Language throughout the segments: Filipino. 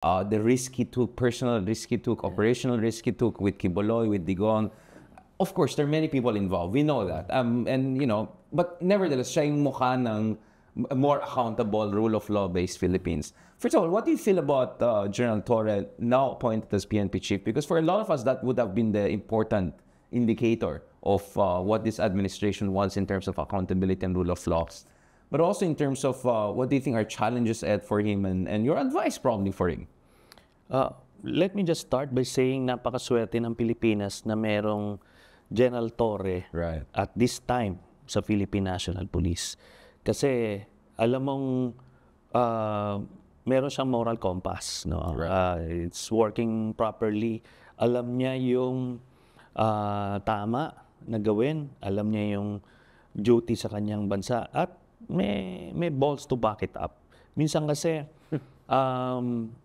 the risk he took, personal risk he took, operational risk he took with Kiboloy, with Digong. Of course, there are many people involved. We know that. And, you know, but nevertheless, siya yung mukha ng more accountable, rule of law-based Philippines. First of all, what do you feel about General Torre now appointed as PNP chief? Because for a lot of us, that would have been the important indicator of what this administration wants in terms of accountability and rule of law. But also in terms of what do you think are challenges ahead for him and your advice probably for him? Let me just start by saying napakaswerte ng Pilipinas na merong General Torre at this time sa Philippine National Police. Kasi alam mong meron siyang moral compass. No? It's working properly. Alam niya yung tama na gawin. Alam niya yung duty sa kanyang bansa. At may balls to back it up. Minsan kasi,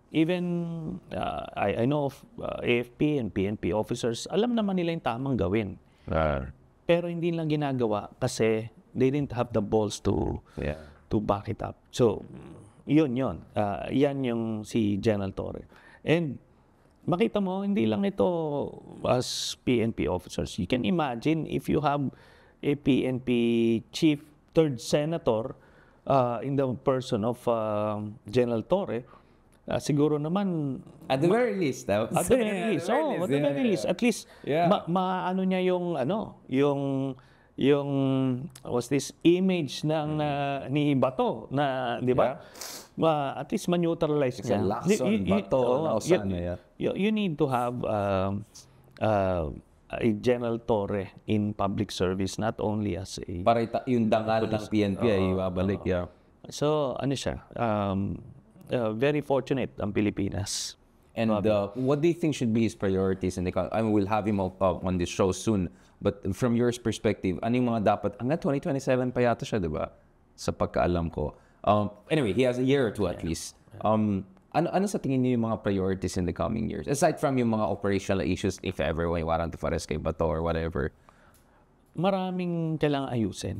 even I know of AFP and PNP officers, alam naman nila yung tamang gawin. Pero hindi lang ginagawa kasi they didn't have the balls to back it up. So, yun. Yan yung si General Torre. And makita mo, hindi lang ito as PNP officers. You can imagine if you have a PNP chief, third senator in the person of General Torre, siguro naman at the very least, at the very least, at least maano niya yung yung was this image ng ni Bato na, di ba? At least ma-neutralize niya. You need to have a General Torre in public service, not only as a... Para yung dangal ng PNP ay ibabalik, So, ano siya, very fortunate ang Pilipinas. And what do you think should be his priorities? And I mean, we'll have him on this show soon. But from your perspective, ano yung mga dapat... Hanggang 2027 pa yata siya, di ba? Sa pagkaalam ko. Anyway, he has a year or two at least. Ano sa tingin niyo yung mga priorities in the coming years? Aside from yung mga operational issues, if ever, may warrant of arrest kay Bato or whatever. Maraming kailangang ayusin.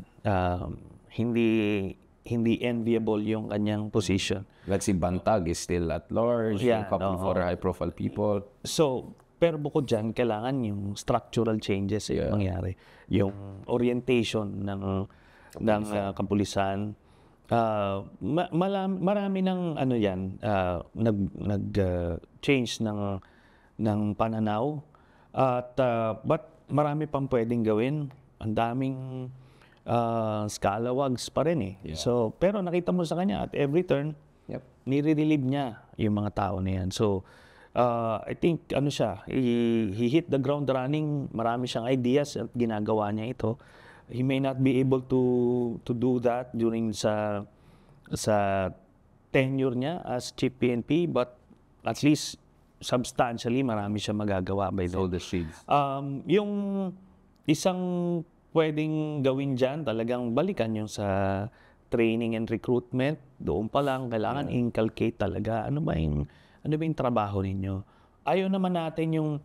Hindi enviable yung kanyang position. Like si Bantag is still at large, a couple for high-profile people. So, pero bukod dyan, kailangan yung structural changes yung mangyari. Yung orientation ng kapulisan. Marami ng ano yan, nag-change ng pananaw. But marami pang pwedeng gawin. Ang daming scalawags pa rin eh. So, pero nakita mo sa kanya at every turn, nire-relieve niya yung mga tao na yan. So, I think ano siya, he hit the ground running. Marami siyang ideas at ginagawa niya ito. He may not be able to do that during sa tenure niya as Chief PNP, but at least substantially marami siya magagawa by then. Yung isang pwedeng gawin dyan, talagang balikan yung sa training and recruitment. Doon pa lang kailangan inculcate talaga. Ano ba yung trabaho ninyo? Ayaw naman natin yung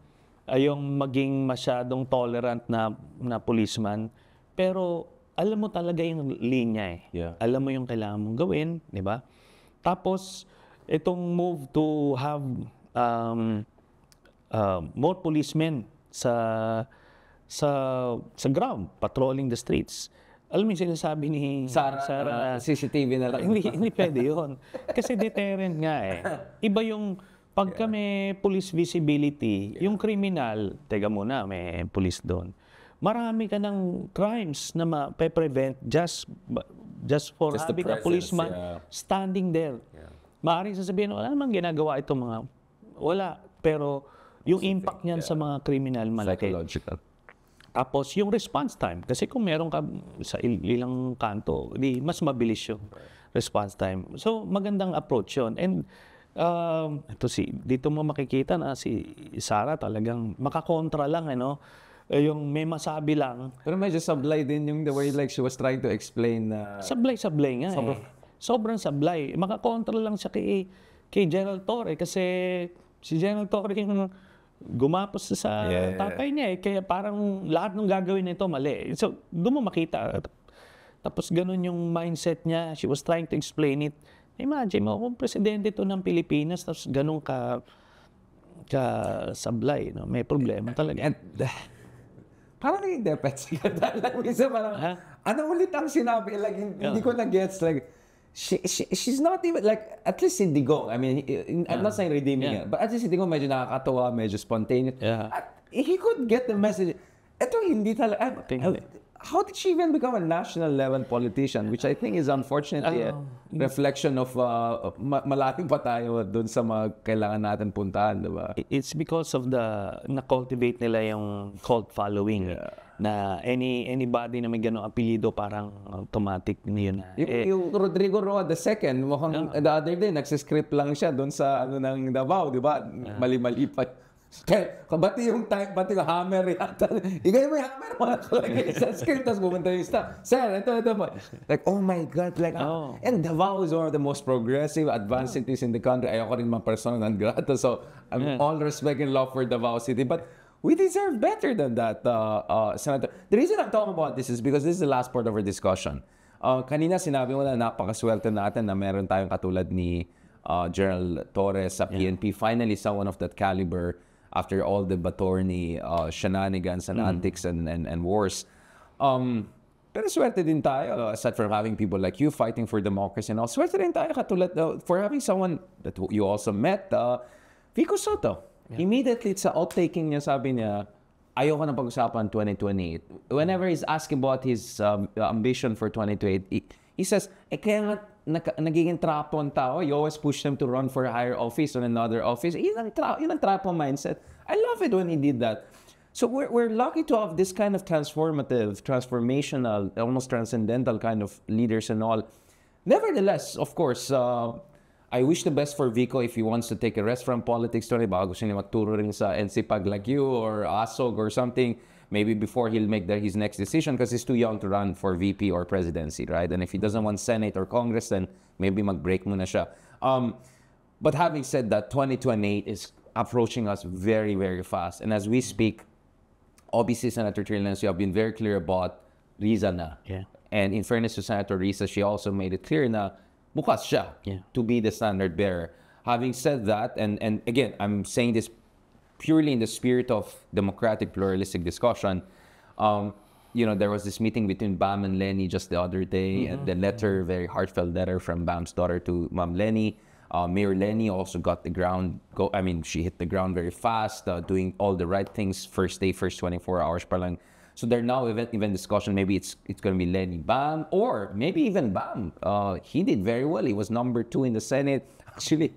maging masyadong tolerant na policeman. Pero alam mo talaga yung linya eh. Alam mo yung kailangan mong gawin, di ba? Tapos, itong move to have more policemen sa ground, patrolling the streets. Alam mo yung sinasabi ni Sara, CCTV na lang. Hindi pwede yun. Kasi deterrent nga eh. Iba yung pagka may police visibility, yung criminal, teka muna, may police doon. Marami ka ng crimes na ma-prevent just for having a policeman standing there. Maaaring sasabihin, wala namang ginagawa itong mga... Wala. Pero yung impact niyan sa mga criminal malaki. Psychological. Tapos yung response time. Kasi kung meron ka sa ilang kanto, mas mabilis yung response time. So magandang approach yun. And dito mo makikita na si Sara talagang makakontra lang, yung may masabi lang. Pero medyo sablay din yung the way like she was trying to explain. Sablay nga Sobrang sablay. Makakontra lang siya kay General Torre kasi si General Torre yung gumapos sa tatay niya eh. Kaya parang lahat ng gagawin nito mali. So, doon mo makita. Tapos ganun yung mindset niya. She was trying to explain it. Imagine mo, kung presidente to ng Pilipinas, tapos ganun ka sablay, no? May problema talaga. And parang naging defense ka dahil minsan parang, ano ulit ang sinabi? Like, hindi ko na-gets. Like, she's not even, like, at least si Digong, I mean, I'm not saying redeeming it, but at least si Digong medyo nakakatawa, medyo spontaneous. At he could get the message. Ito hindi talaga. How did she even become a national level politician? Which I think is unfortunately a reflection of malaking pa tayo dun sa mga kailangan natin puntahan, di ba? It's because of na-cultivate nila yung cult following. Na anybody na may ganong apelido, parang automatic yun na. Yung Rodrigo Roa II, mukhang the other day, nagsiscript lang siya dun sa ng Davao, di ba? Mali-mali pa. Bati yung hammer yata. Igay mo yung hammer, mga kalagay sa script, tapos pumunta yung staff. Sir, ito po. Like, oh my God. Like, and Davao is one of the most progressive, advanced cities in the country. Ayoko rin mga persona non grata. So, all respect and love for Davao City. But we deserve better than that, Senator. The reason I'm talking about this is because this is the last part of our discussion. Kanina sinabi mo na napakaswerte natin na meron tayong katulad ni Gerald Torres sa PNP. Finally, someone of that caliber after all the Batorni shenanigans and antics and wars. Pero swerte din tayo, aside from having people like you fighting for democracy and all, swerte din tayo katulad for having someone that you also met, Vico Soto. Immediately sa outtaking niya, sabi niya, ayoko na pag-usapan 2028. Whenever he's asking about his ambition for 2028, he says, kaya nga nagiging trapo ang tao. You always push them to run for a higher office or another office. Yun ang trapo mindset. I love it when he did that. So we're lucky to have this kind of transformational, almost transcendental kind of leaders and all. Nevertheless, of course, I wish the best for Vico if he wants to take a rest from politics. Baka gusto niya magturo rin sa NCPAG like you or ASOG or something. Maybe before he'll make his next decision because he's too young to run for VP or presidency, right? And if he doesn't want Senate or Congress, then maybe mag-break muna siya. But having said that, 2028 is approaching us very, very fast. And as we speak, obviously, Senator Trillanes, you have been very clear about Riza na. Yeah. And in fairness to Senator Riza, she also made it clear na bukas siya to be the standard bearer. Having said that, and again, I'm saying this purely in the spirit of democratic pluralistic discussion. There was this meeting between Bam and Lenny just the other day, and the letter, very heartfelt letter from Bam's daughter to Ma'am Lenny. Mayor Lenny also got she hit the ground very fast, doing all the right things, first 24 hours pa lang. So they're now even discussion, maybe it's going to be Lenny Bam, or maybe even Bam. He did very well. He was number 2 in the Senate. Actually,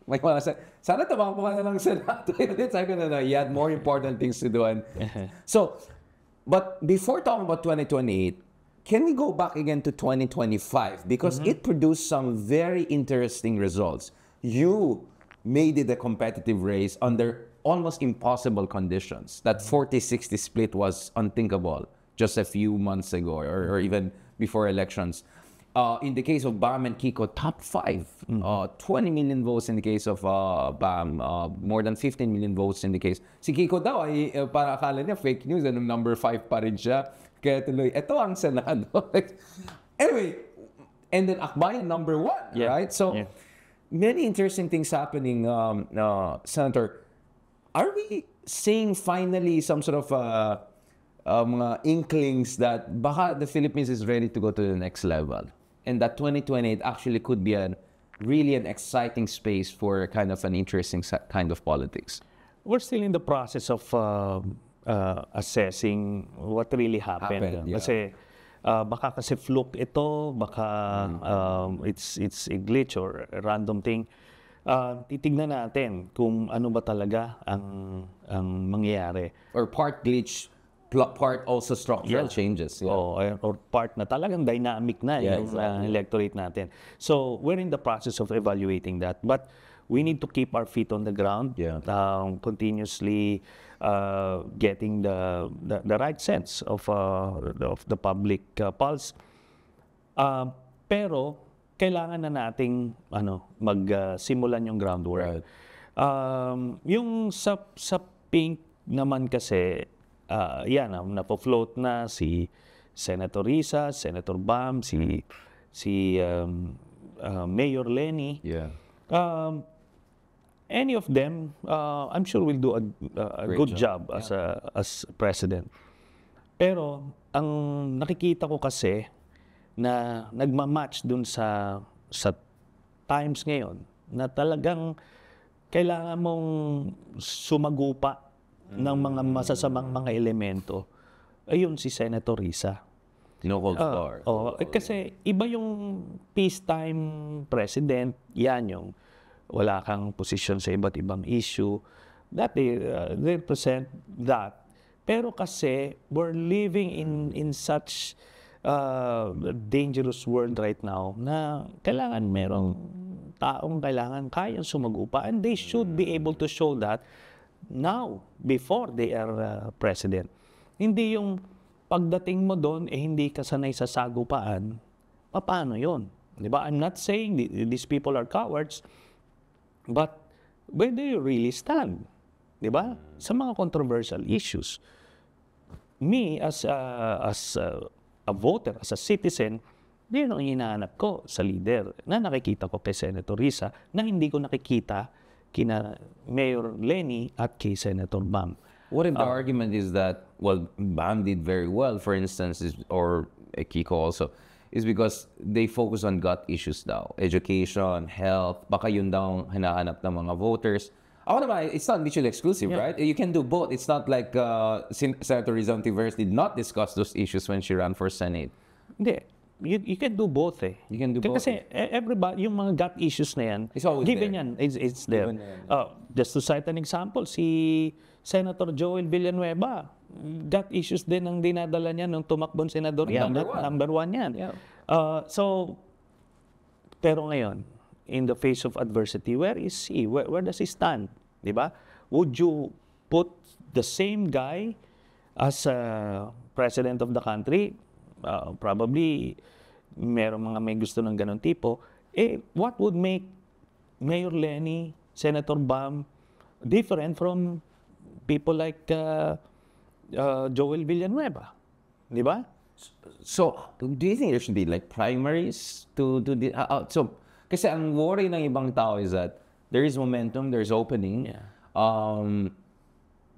like what I said, sana tumakbo ka na ng Senado. He had more important things to do. So, but before talking about 2028, can we go back again to 2025? Because it produced some very interesting results. You made it a competitive race under almost impossible conditions. That 40-60 split was unthinkable just a few months ago or even before elections. In the case of Bam and Kiko, top 5. 20 million votes in the case of Bam. More than 15 million votes in the case. Si Kiko daw, para akala niya fake news, number 5 pa rin siya. Kaya tuloy, ito ang Senado. Anyway, and then Akbayan number 1, right? So, many interesting things happening, Senator. Are we seeing finally some sort of mga inklings that baka the Philippines is ready to go to the next level? And that 2028 actually could be really an exciting space for kind of an interesting kind of politics. We're still in the process of assessing what really happened. Kasi baka kasi fluke ito, baka it's a glitch or a random thing. Titignan natin kung ano ba talaga ang mangyayari. Or part glitch, part also structural changes. Or part na talagang dynamic na yung electorate natin. So we're in the process of evaluating that. But we need to keep our feet on the ground, continuously getting the right sense of the public pulse. Pero kailangan na nating magsimulan yung groundwork. Yung sa pink naman kasi napo-float na si Senator Risa, Senator Bam, si Mayor Lenny. Yeah. Any of them, I'm sure will do a Great good job as president. Pero ang nakikita ko kasi na nagmamatch dun sa times ngayon na talagang kailangan mong sumagupa ng mga masasamang mga elemento, ayun si Senator Risa. No holds barred. Kasi iba yung peacetime president, yan yung wala kang posisyon sa iba't ibang issue, that they represent that. Pero kasi we're living in such dangerous world right now na kailangan merong taong kayang sumagupa, and they should be able to show that now before they are president. Hindi yung pagdating mo doon hindi ka sanay sa sagupaan. Paano yon? Di ba? I'm not saying these people are cowards, but where do you really stand? Di ba? Sa mga controversial issues. Me as a voter, as a citizen, yun ang hinahanap ko sa leader na nakikita ko kay Senator Risa na hindi ko nakikita kina Mayor Lenny at kay Senator Bam. What if the argument is that, well, Bam did very well, for instance, or Kiko also, is because they focus on gut issues daw. Education, health, baka yun daw ang hinahanap ng mga voters. Ako naman, it's not mutually exclusive, right? You can do both. It's not like Senator Rizal Tiveros did not discuss those issues when she ran for Senate. Hindi. You can do both eh. You can do both. Kasi everybody, yung mga gut issues na yan, it's always given there. Yan, it's there. Just to cite an example, si Senator Joel Villanueva, gut issues din ang dinadala niya nung tumakbong senador yan. Number one yan. Yeah. Pero ngayon, in the face of adversity, where is he? Where does he stand? Diba? Would you put the same guy as president of the country? Probably, meron mga may gusto ng ganun tipo. What would make Mayor Lenny, Senator Bam, different from people like Joel Villanueva? Diba? So, do you think there should be like primaries to the kasi ang worry ng ibang tao is that there is momentum, there's opening. Yeah.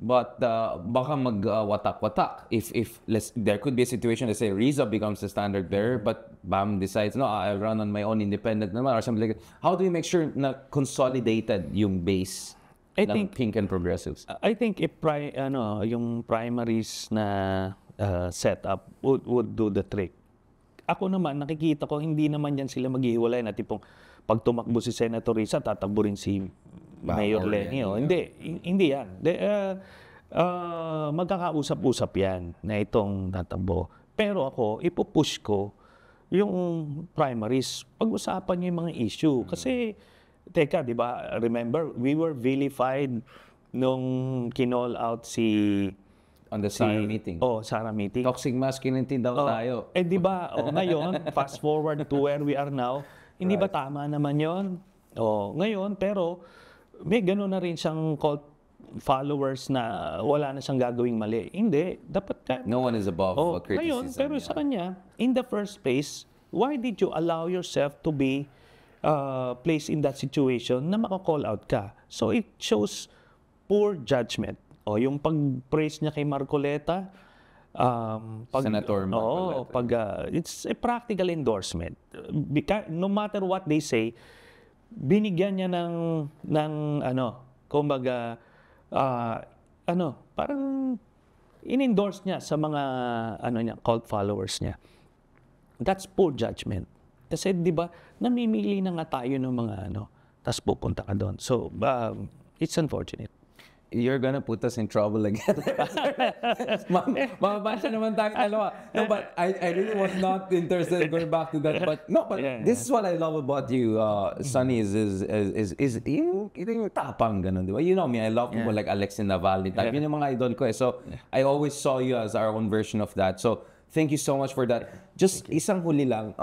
But baka mag-watak-watak. If there could be a situation, let's say Riza becomes the standard bearer, but Bam decides, no, I'll run on my own independent naman or something like that. How do we make sure na consolidated yung base ng pink and progressives? I think if yung primaries na setup would do the trick. Ako naman, nakikita ko, hindi naman yan sila maghihiwalay na tipong pag tumakbo si Senator Risa, tatakbo rin si Mayor Lenny. Hindi yan. Magkakausap-usap yan na itong tatakbo. Pero ako, ipupush ko yung primaries. Pag-usapan niyo yung mga issue. Kasi, teka, di ba, remember, we were vilified nung kinall out si... On the Sara meeting. Sara meeting. Toxic masculinity daw tayo. Di ba, ngayon, fast forward to where we are now, hindi ba tama naman yon? Ngayon, pero may gano'n na rin siyang cult followers na wala na siyang gagawing mali. Hindi. Dapat no one is above criticism. Ngayon, pero sa kanya, in the first place, why did you allow yourself to be placed in that situation na maka-call out ka? So it shows poor judgment. Yung pag-praise niya kay Marcoleta, Senator Marcoleta. It's a practical endorsement. No matter what they say, binigyan niya ng kumbaga, parang in-endorse niya sa mga cult followers niya. That's poor judgment. Kasi di ba, namimili na nga tayo ng mga tas pupunta ka doon. So, it's unfortunate. You're gonna put us in trouble again. Mababasa naman tayo dalawa. No, but I really was not interested in going back to that. But this is what I love about you, Sonny, is yung tapang ganun, di ba? You know me, I love people like Alexei Navalny type. Yun yung mga idol ko eh. So, I always saw you as our own version of that. So, thank you so much for that. Just isang huli lang.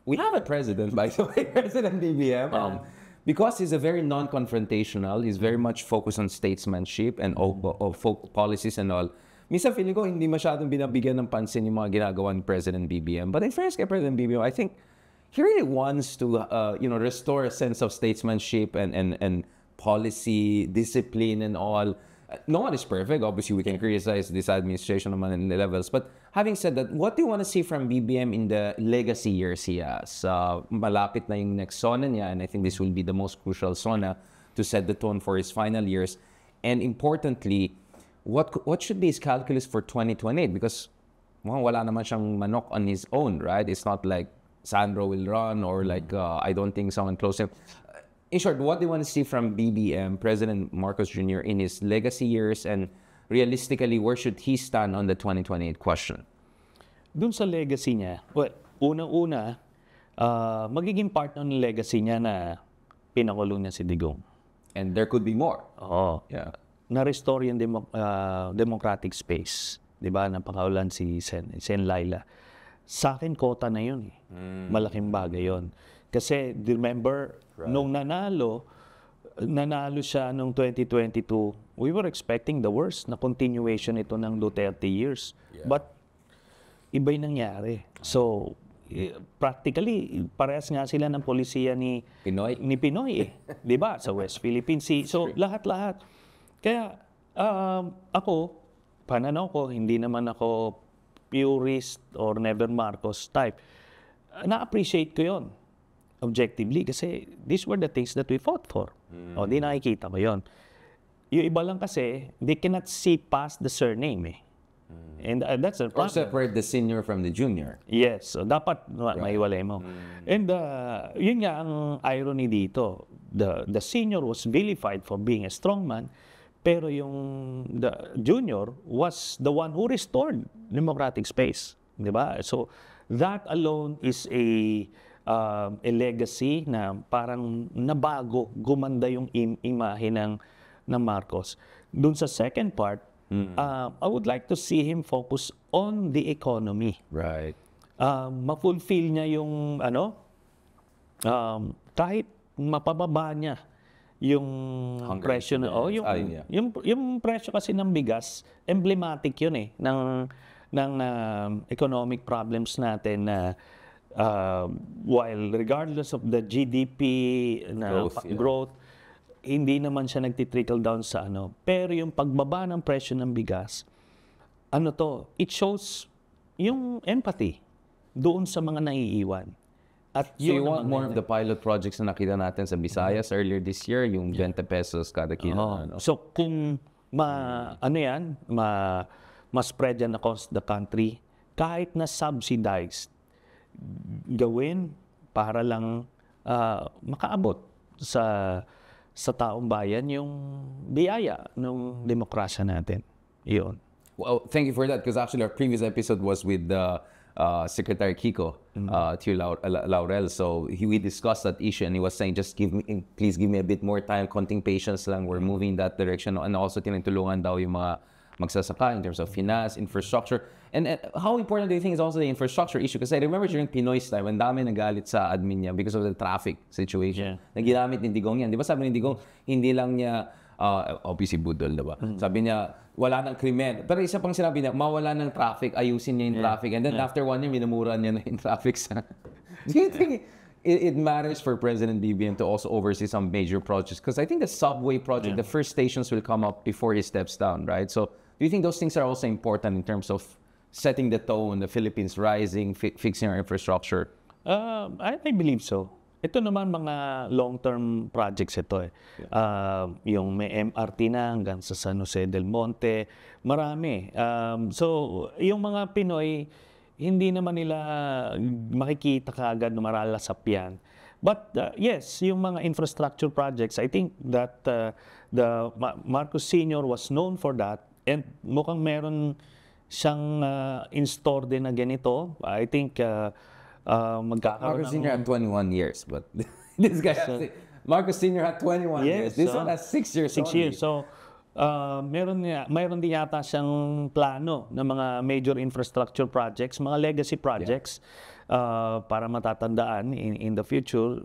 We have a president, by the way, President BBM. Because he's a very non-confrontational, he's very much focused on statesmanship and policies and all. Minsan feeling ko hindi masyadong binabigyan ng pansin yung mga ginagawa ni President BBM. But in fairness kay President BBM, I think he really wants to, restore a sense of statesmanship and policy, discipline and all. No one is perfect. Obviously, we can criticize this administration naman in the levels. But having said that, what do you want to see from BBM in the legacy years he has? Malapit na yung next SONA niya, and I think this will be the most crucial SONA to set the tone for his final years. And importantly, what should be his calculus for 2028? Because wala naman siyang manok on his own, right? It's not like Sandro will run or like I don't think someone close to him. In short, what do you want to see from BBM, President Marcos Jr. in his legacy years, and realistically, where should he stand on the 2028 question? Dun sa legacy niya, well, unang-una, magiging part ng legacy niya na pinakulong niya si Digong. And there could be more. Oo. Yeah. Na-restore yung democratic space. Diba? Napakaulan si Sen Laila. Sa akin, kota na yun. Malaking bagay yun. Kasi, remember, nung nanalo siya nung 2022, we were expecting the worst na continuation ito ng Duterte years. Yeah. But, iba yung nangyari. So, practically, parehas nga sila ng polisiya ni Pinoy di ba? Sa West Philippine Sea. So, lahat-lahat. Kaya, ako, pananaw ko, hindi naman ako purist or never Marcos type. Na-appreciate ko yon objectively kasi these were the things that we fought for. O, di nakikita ko yon. Yung iba lang kasi, they cannot see past the surname eh. And that's the problem. Or separate the senior from the junior. Yes. So dapat maiwalay mo. And yun nga ang irony dito. The senior was vilified for being a strongman, pero the junior was the one who restored democratic space. Diba? So that alone is a legacy na parang nabago, gumanda yung imahe ng Marcos. Doon sa second part, I would like to see him focus on the economy. Right. Ma-fulfill niya yung kahit mapababa niya yung presyo na yung presyo kasi ng bigas, emblematic yun eh ng economic problems natin na while regardless of the GDP na growth, hindi naman siya nagtitrickle down sa pero yung pagbaba ng presyo ng bigas, it shows yung empathy doon sa mga naiiwan. At so you want more of the pilot projects na nakita natin sa Visayas earlier this year, yung 20 pesos kada kilo. So kung ma-spread yan across the country, kahit na subsidized, gawin para lang makaabot sa taong bayan yung biyaya ng demokrasya natin. Iyon. Well, thank you for that because actually our previous episode was with Secretary Kiko Laurel. So we discussed that issue and he was saying, please give me a bit more time, konting patience lang. We're moving in that direction. And also tinutulungan daw yung mga magsasaka in terms of finance, infrastructure. And how important do you think is also the infrastructure issue? Kasi I remember during Pinoy's time, ang dami nagalit sa admin niya because of the traffic situation. Yeah. Naginamit ni Digong yan. Di ba sabi ni Digong, hindi lang niya, obviously budol, diba? Sabi niya, wala ng krimen. Pero isa pang sinabi niya, mawala ng traffic, ayusin niya yung traffic. And then after 1 year, minumura niya na yung traffic sa... Do you think it matters for President BBM to also oversee some major projects? Because I think the subway project, the first stations will come up before he steps down, right? So do you think those things are also important in terms of setting the tone, the Philippines rising, fixing our infrastructure? I believe so. Ito naman mga long-term projects ito eh. Yung may MRT na hanggang sa San Jose del Monte, marami. So yung mga Pinoy, hindi naman nila makikita kaagad na maralasap yan. But yes, yung mga infrastructure projects, I think that the Marcos Sr. was known for that and mukhang meron siyang in-store din na ganito. I think magkakaroon Marcos Sr. had 21 years, but this guy Marcos Sr. had 21 years. This one has 6 years. 6 years. So, mayroon din yata siyang plano ng mga major infrastructure projects, mga legacy projects para matatandaan in the future.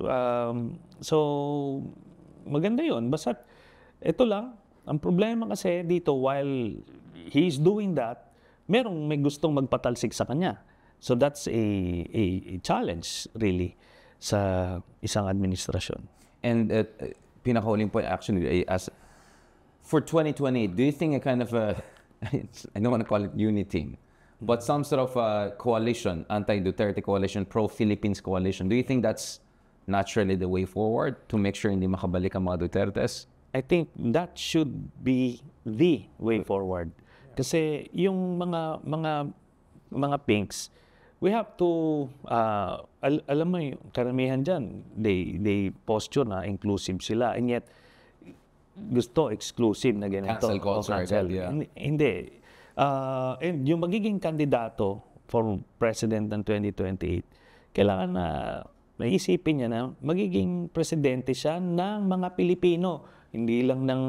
So, maganda yun. Basta, ito lang. Ang problema kasi dito, while he's doing that, may gustong magpatalsik sa kanya. So that's a challenge, really. sa isang administrasyon. And pinakahuling point actually, as for 2028, do you think a kind of a, I don't want to call it unity, but some sort of a coalition, anti-Duterte coalition, pro-Philippines coalition, do you think that's naturally the way forward to make sure hindi makabalik ang mga Dutertes? I think that should be the way forward. Kasi yung mga pinks, we have to, alam mo yung karamihan dyan, they posture na inclusive sila, and yet gusto exclusive na ganito. Cancel culture. Cancel. Yeah. Hindi. And yung magiging kandidato for president ng 2028, kailangan na naisipin niya na magiging presidente siya ng mga Pilipino, hindi lang ng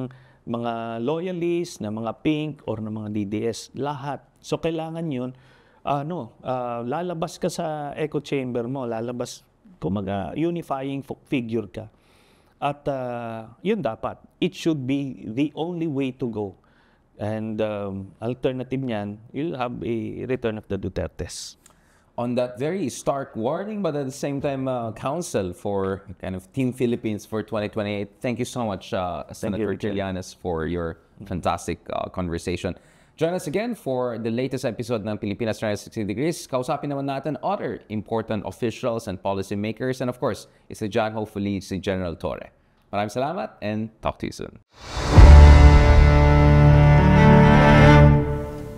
mga loyalists, ng mga pink, or ng mga DDS, lahat. So kailangan yun, lalabas ka sa echo chamber mo, lalabas, kumaga, unifying figure ka. At yun dapat. It should be the only way to go. And alternative niyan, you'll have a return of the Dutertes. On that very stark warning, but at the same time, counsel for kind of Team Philippines for 2028. Thank you so much, Senator Trillanes, for your fantastic conversation. Join us again for the latest episode ng Pilipinas 360 Degrees. Kausapin naman natin other important officials and policymakers. And of course, it's the John, hopefully, si General Torre. Maraming salamat and talk to you soon.